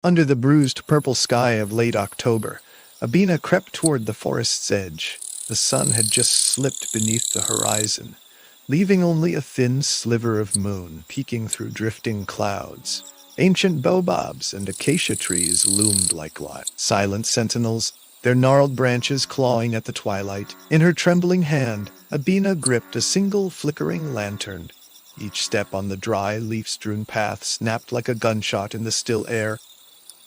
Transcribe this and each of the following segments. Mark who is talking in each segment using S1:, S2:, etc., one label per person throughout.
S1: Under the bruised purple sky of late October, Abena crept toward the forest's edge. The sun had just slipped beneath the horizon, leaving only a thin sliver of moon peeking through drifting clouds. Ancient baobabs and acacia trees loomed like silent sentinels, their gnarled branches clawing at the twilight. In her trembling hand, Abena gripped a single flickering lantern. Each step on the dry, leaf-strewn path snapped like a gunshot in the still air.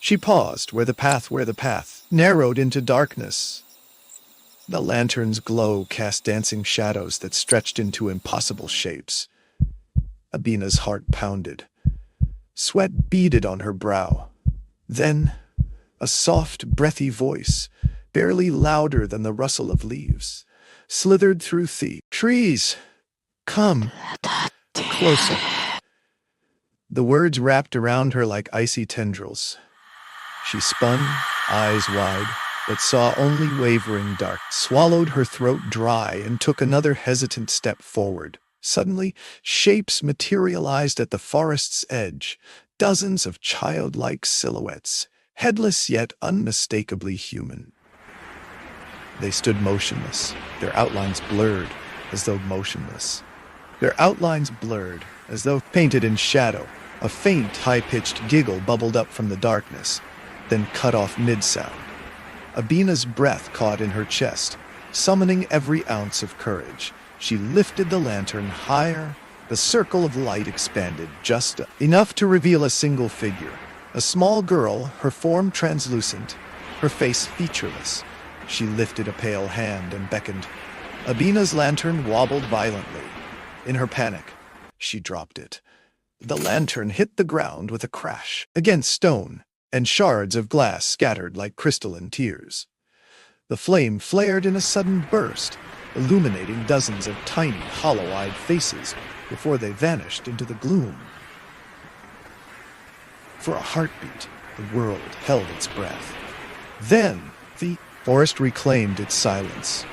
S1: She paused where the path narrowed into darkness. The lantern's glow cast dancing shadows that stretched into impossible shapes. Abena's heart pounded. Sweat beaded on her brow. Then, a soft, breathy voice, barely louder than the rustle of leaves, slithered through the trees. "Come closer." The words wrapped around her like icy tendrils. She spun, eyes wide, but saw only wavering dark, swallowed her throat dry, and took another hesitant step forward. Suddenly, shapes materialized at the forest's edge, dozens of childlike silhouettes, headless yet unmistakably human. They stood motionless, their outlines blurred, as though painted in shadow. A faint, high-pitched giggle bubbled up from the darkness, then cut off mid-sound. Abena's breath caught in her chest, summoning every ounce of courage. She lifted the lantern higher. The circle of light expanded just enough to reveal a single figure. A small girl, her form translucent, her face featureless. She lifted a pale hand and beckoned. Abena's lantern wobbled violently. In her panic, she dropped it. The lantern hit the ground with a crash against stone, and shards of glass scattered like crystalline tears. The flame flared in a sudden burst, illuminating dozens of tiny, hollow-eyed faces before they vanished into the gloom. For a heartbeat, the world held its breath. Then, the forest reclaimed its silence.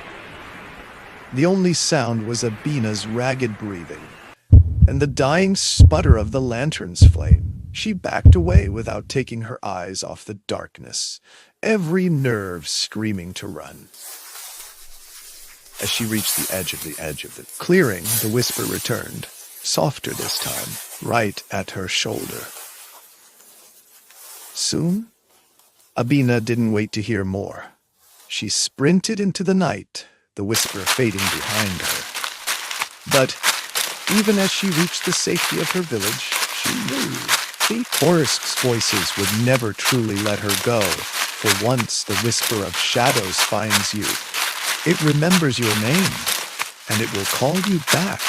S1: The only sound was Abena's ragged breathing, and the dying sputter of the lantern's flame. She backed away without taking her eyes off the darkness, every nerve screaming to run. As she reached the edge of the clearing, the whisper returned, softer this time, right at her shoulder. Soon? Abena didn't wait to hear more. She sprinted into the night, the whisper fading behind her. But even as she reached the safety of her village, she knew the forest's voices would never truly let her go, for once the whisper of shadows finds you, it remembers your name, and it will call you back.